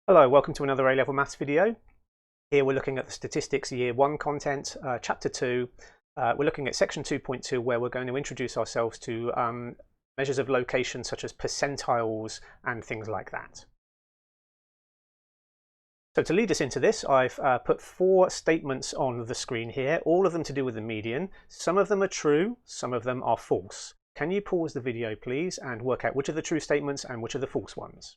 Hello, welcome to another A-Level Maths video. Here we're looking at the Statistics Year 1 content, Chapter 2. We're looking at Section 2.2 where we're going to introduce ourselves to measures of location such as percentiles and things like that. So to lead us into this, I've put 4 statements on the screen here, all of them to do with the median. Some of them are true, some of them are false. Can you pause the video please and work out which are the true statements and which are the false ones?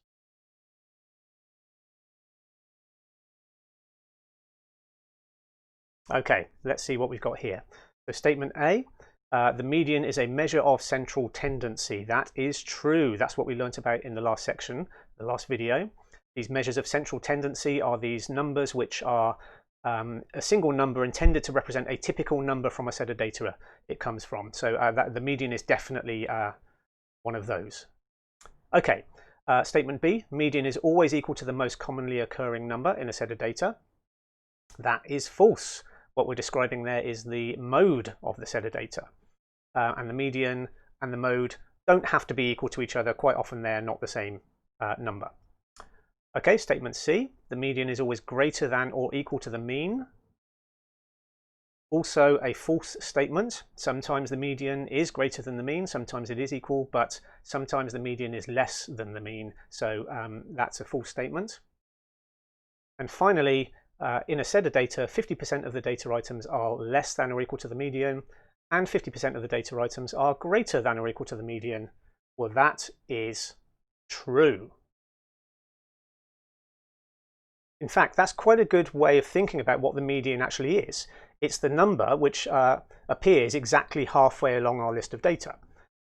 Okay, let's see what we've got here. So statement A, the median is a measure of central tendency. That is true. That's what we learnt about in the last section, the last video. These measures of central tendency are these numbers which are a single number intended to represent a typical number from a set of data it comes from. So the median is definitely one of those. Okay, statement B, median is always equal to the most commonly occurring number in a set of data. That is false. What we're describing there is the mode of the set of data. And the median and the mode don't have to be equal to each other. Quite often they're not the same number. Okay, statement C, the median is always greater than or equal to the mean. Also a false statement. Sometimes the median is greater than the mean, sometimes it is equal, but sometimes the median is less than the mean. So that's a false statement. And finally, in a set of data, 50% of the data items are less than or equal to the median, and 50% of the data items are greater than or equal to the median. Well, that is true. In fact, that's quite a good way of thinking about what the median actually is. It's the number which appears exactly halfway along our list of data.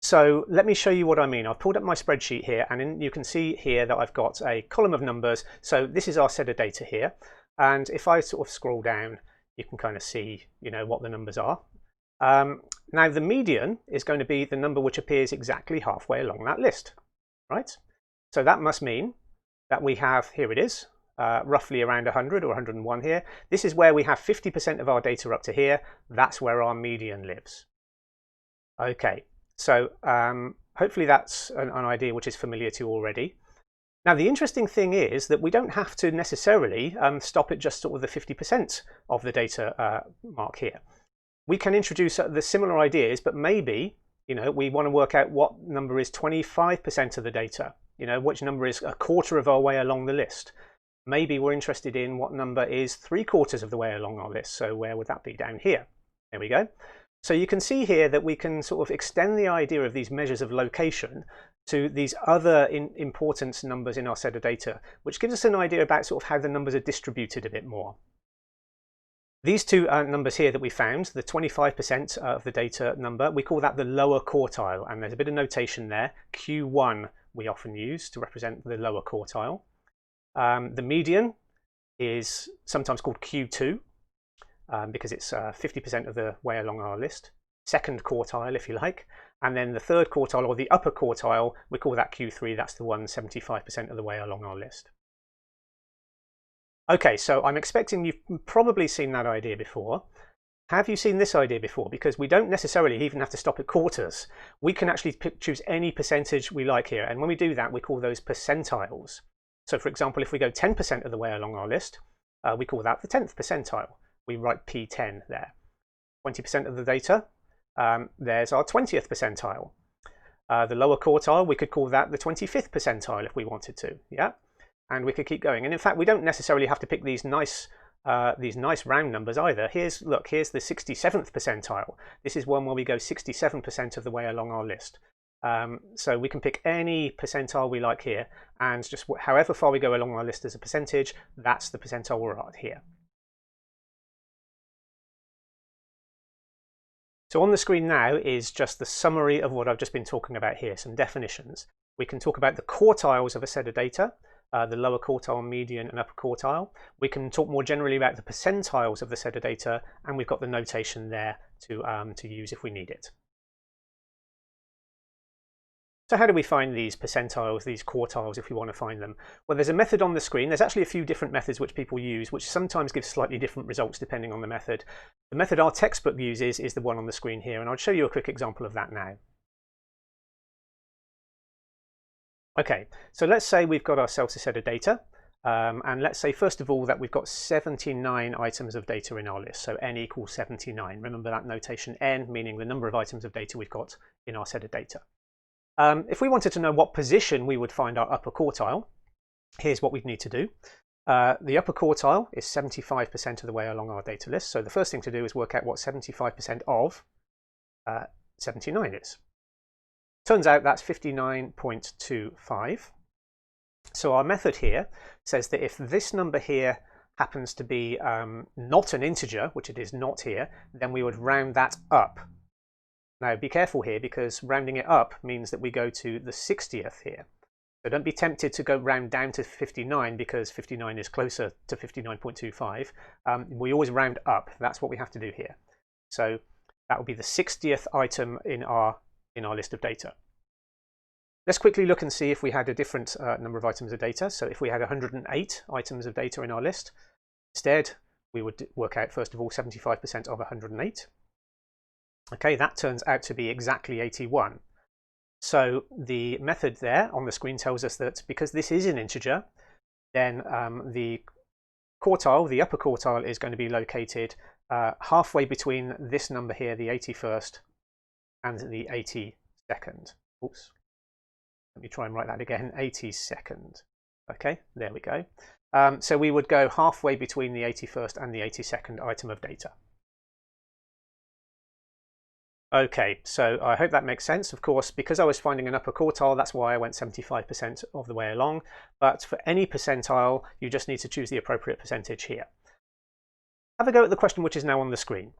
So let me show you what I mean. I've pulled up my spreadsheet here, and you can see here that I've got a column of numbers. So this is our set of data here. And if I sort of scroll down, you can kind of see, what the numbers are. Now the median is going to be the number which appears exactly halfway along that list, right? So that must mean that we have, here it is, roughly around 100 or 101 here. This is where we have 50% of our data up to here. That's where our median lives. Okay, so hopefully that's an idea which is familiar to you already. Now, the interesting thing is that we don't have to necessarily stop at just sort of the 50% of the data mark here. We can introduce the similar ideas, but maybe, we want to work out what number is 25% of the data, which number is a quarter of our way along the list. Maybe we're interested in what number is 3/4 of the way along our list. So where would that be? Down here. There we go. So you can see here that we can sort of extend the idea of these measures of location to these other importance numbers in our set of data, which gives us an idea about sort of how the numbers are distributed a bit more. These two numbers here that we found, the 25% of the data number, we call that the lower quartile, and there's a bit of notation there. Q1 we often use to represent the lower quartile. The median is sometimes called Q2 because it's 50% of the way along our list. Second quartile, if you like, and then the third quartile or the upper quartile, we call that Q3. That's the one 75% of the way along our list. Okay, so I'm expecting you've probably seen that idea before. Have you seen this idea before? Because we don't necessarily even have to stop at quarters. We can actually choose any percentage we like here, and when we do that, we call those percentiles. So for example, if we go 10% of the way along our list, we call that the 10th percentile. We write P10 there. 20% of the data, there's our 20th percentile. The lower quartile, we could call that the 25th percentile if we wanted to, yeah? And we could keep going. And in fact, we don't necessarily have to pick these nice round numbers either. Here's the 67th percentile. This is one where we go 67% of the way along our list. So we can pick any percentile we like here, and just however far we go along our list as a percentage, that's the percentile we're at here. So on the screen now is just the summary of what I've just been talking about here, some definitions. We can talk about the quartiles of a set of data, the lower quartile, median, and upper quartile. We can talk more generally about the percentiles of the set of data, and we've got the notation there to use if we need it. So how do we find these percentiles, these quartiles, if we want to find them? Well, there's a method on the screen. There's actually a few different methods which people use, which sometimes give slightly different results depending on the method. The method our textbook uses is the one on the screen here, and I'll show you a quick example of that now. Okay, so let's say we've got ourselves a set of data. And let's say, first of all, that we've got 79 items of data in our list. So n equals 79. Remember that notation, n meaning the number of items of data we've got in our set of data. If we wanted to know what position we would find our upper quartile, here's what we'd need to do. The upper quartile is 75% of the way along our data list. So the first thing to do is work out what 75% of 79 is. Turns out that's 59.25. So our method here says that if this number here happens to be not an integer, which it is not here, then we would round that up. Now be careful here, because rounding it up means that we go to the 60th here. So don't be tempted to go round down to 59, because 59 is closer to 59.25. We always round up. That's what we have to do here. So that will be the 60th item in our list of data. Let's quickly look and see if we had a different number of items of data. So if we had 108 items of data in our list, instead we would work out, first of all, 75% of 108. Okay, that turns out to be exactly 81. So the method there on the screen tells us that because this is an integer, then the quartile, the upper quartile, is going to be located halfway between this number here, the 81st, and the 82nd. Oops. Let me try and write that again, 82nd. Okay, there we go. So we would go halfway between the 81st and the 82nd item of data. Okay, so I hope that makes sense. Of course, because I was finding an upper quartile, that's why I went 75% of the way along. But for any percentile, you just need to choose the appropriate percentage here. Have a go at the question which is now on the screen.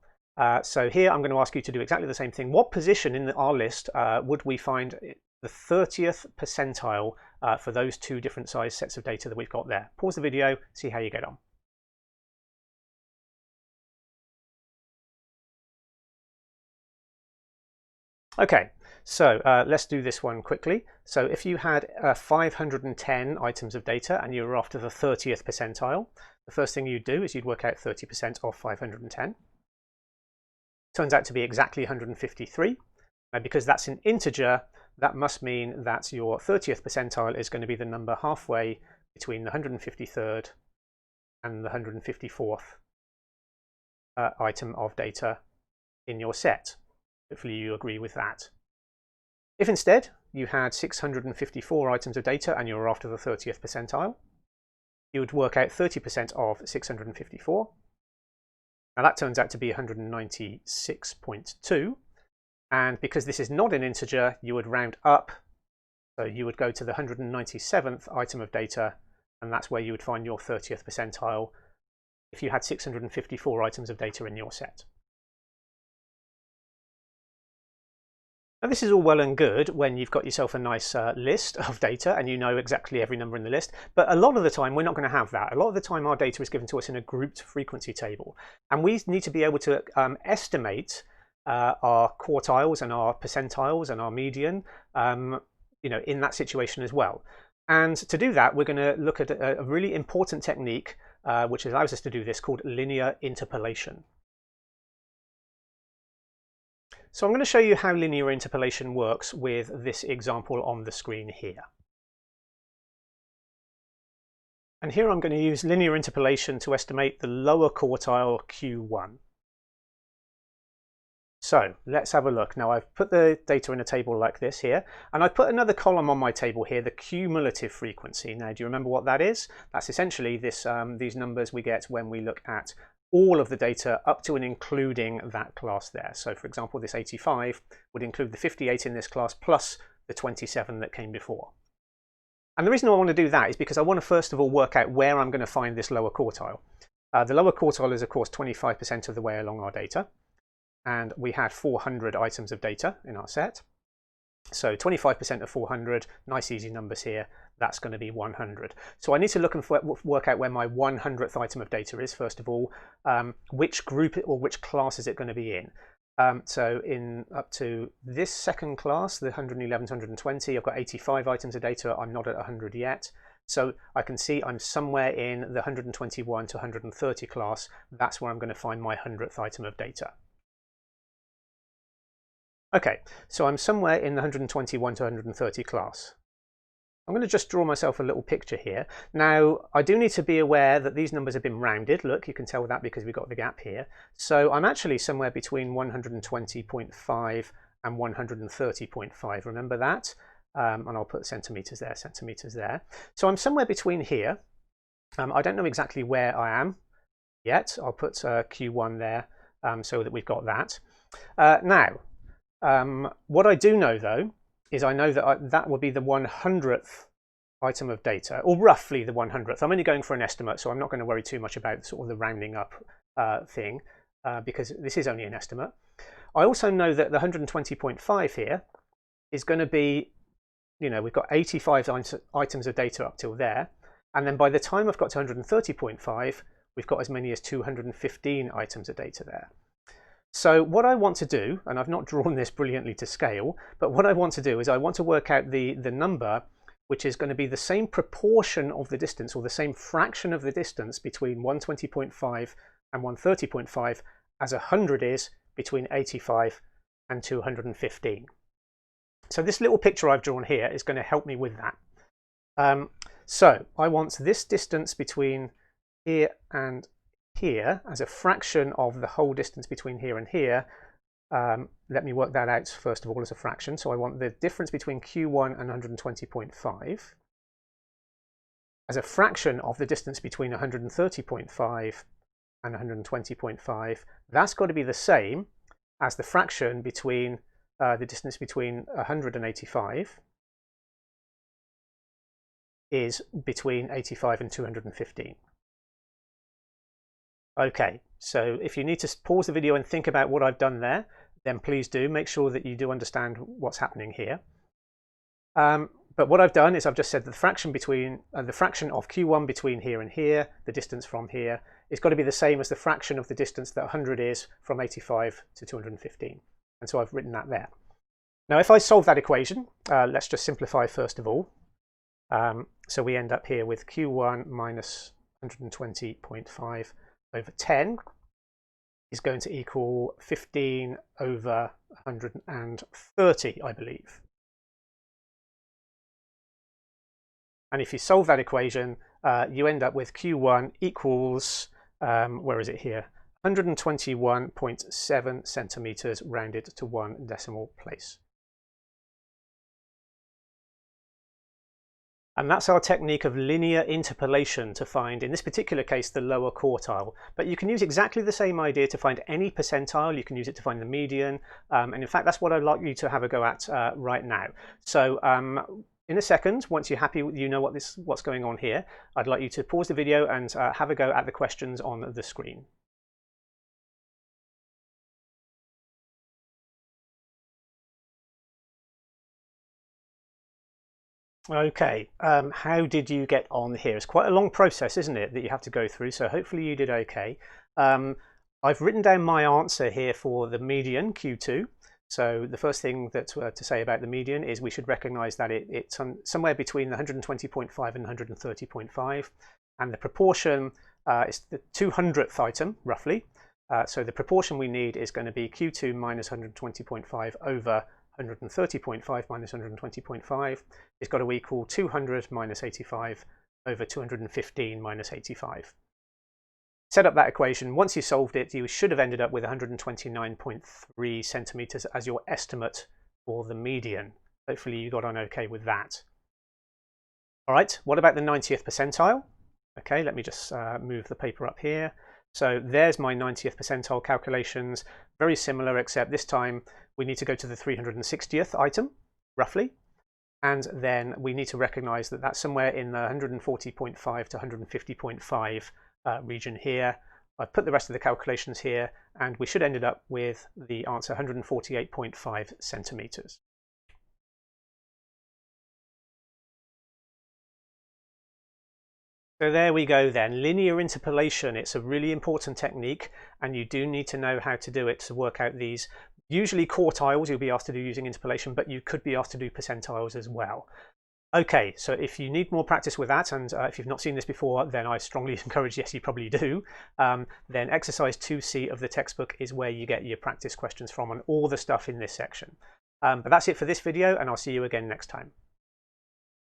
So here I'm going to ask you to do exactly the same thing. What position in our list would we find the 30th percentile for those two different size sets of data that we've got there? Pause the video, see how you get on. Okay, so let's do this one quickly. So if you had 510 items of data and you were after the 30th percentile, the first thing you'd do is you'd work out 30% of 510. Turns out to be exactly 153. Now, because that's an integer, that must mean that your 30th percentile is going to be the number halfway between the 153rd and the 154th item of data in your set. Hopefully you agree with that. If instead you had 654 items of data and you were after the 30th percentile, you would work out 30% of 654. Now that turns out to be 196.2. And because this is not an integer, you would round up. So you would go to the 197th item of data, and that's where you would find your 30th percentile if you had 654 items of data in your set. Now this is all well and good when you've got yourself a nice list of data and you know exactly every number in the list, but a lot of the time we're not going to have that. A lot of the time our data is given to us in a grouped frequency table, and we need to be able to estimate our quartiles and our percentiles and our median in that situation as well. And to do that, we're going to look at a really important technique which allows us to do this, called linear interpolation. So I'm going to show you how linear interpolation works with this example on the screen here. And here I'm going to use linear interpolation to estimate the lower quartile Q1. So let's have a look. Now I've put the data in a table like this here, and I've put another column on my table here, the cumulative frequency. Now, do you remember what that is? That's essentially this, these numbers we get when we look at all of the data up to and including that class there. So for example, this 85 would include the 58 in this class plus the 27 that came before. And the reason I want to do that is because I want to first of all work out where I'm going to find this lower quartile. The lower quartile is of course 25% of the way along our data, and we had 400 items of data in our set. So 25% of 400, nice easy numbers here, that's going to be 100. So I need to look and work out where my 100th item of data is, first of all. Which group or which class is it going to be in? So in up to this second class, the 111 to 120, I've got 85 items of data. I'm not at 100 yet. So I can see I'm somewhere in the 121 to 130 class. That's where I'm going to find my 100th item of data. Okay, so I'm somewhere in the 121 to 130 class. I'm going to just draw myself a little picture here. Now, I do need to be aware that these numbers have been rounded. Look, you can tell that because we've got the gap here. So I'm actually somewhere between 120.5 and 130.5. Remember that? And I'll put centimeters there. So I'm somewhere between here. I don't know exactly where I am yet. I'll put Q1 there so that we've got that. Now, what I do know, though, is I know that that would be the 100th item of data, or roughly the 100th. I'm only going for an estimate, so I'm not going to worry too much about sort of the rounding up thing, because this is only an estimate. I also know that the 120.5 here is going to be, you know, we've got 85 items of data up till there, and then by the time I've got to 130.5, we've got as many as 215 items of data there. So what I want to do, and I've not drawn this brilliantly to scale, but what I want to do is I want to work out the number which is going to be the same proportion of the distance, or the same fraction of the distance between 120.5 and 130.5 as 100 is between 85 and 215. So this little picture I've drawn here is going to help me with that. So I want this distance between here and here as a fraction of the whole distance between here and here. Let me work that out first of all as a fraction. So I want the difference between Q1 and 120.5 as a fraction of the distance between 130.5 and 120.5. That's got to be the same as the fraction between the distance between 185 is between 85 and 215. Okay, so if you need to pause the video and think about what I've done there, then please do. Make sure that you do understand what's happening here. But what I've done is I've just said the fraction between the fraction of Q1 between here and here, the distance from here, is got to be the same as the fraction of the distance that 100 is from 85 to 215. And so I've written that there. Now, if I solve that equation, let's just simplify first of all. So we end up here with Q1 minus 120.5 over 10 is going to equal 15 over 130, I believe. And if you solve that equation, you end up with Q1 equals, where is it here? 121.7 centimeters rounded to one decimal place. And that's our technique of linear interpolation to find, in this particular case, the lower quartile. But you can use exactly the same idea to find any percentile. You can use it to find the median. And in fact, that's what I'd like you to have a go at right now. So in a second, once you're happy, you know what's going on here, I'd like you to pause the video and have a go at the questions on the screen. Okay, how did you get on here? It's quite a long process, isn't it, that you have to go through, so hopefully you did okay. I've written down my answer here for the median, Q2. So the first thing that to say about the median is we should recognize that it's somewhere between the 120.5 and 130.5, and the proportion is the 200th item, roughly. So the proportion we need is going to be Q2 minus 120.5 over 130.5 minus 120.5 is got to equal 200 minus 85 over 215 minus 85. Set up that equation. Once you solved it, you should have ended up with 129.3 centimeters as your estimate for the median. Hopefully you got on okay with that. All right, what about the 90th percentile? Okay, let me just move the paper up here. So there's my 90th percentile calculations, very similar, except this time we need to go to the 360th item, roughly. And then we need to recognize that that's somewhere in the 140.5 to 150.5 region here. I've put the rest of the calculations here, and we should end up with the answer 148.5 centimeters. So there we go then, linear interpolation. It's a really important technique, and you do need to know how to do it to work out these. Usually quartiles you'll be asked to do using interpolation, but you could be asked to do percentiles as well. Okay, so if you need more practice with that, and if you've not seen this before, then I strongly encourage, yes, you probably do, then exercise 2C of the textbook is where you get your practice questions from on all the stuff in this section. But that's it for this video, and I'll see you again next time.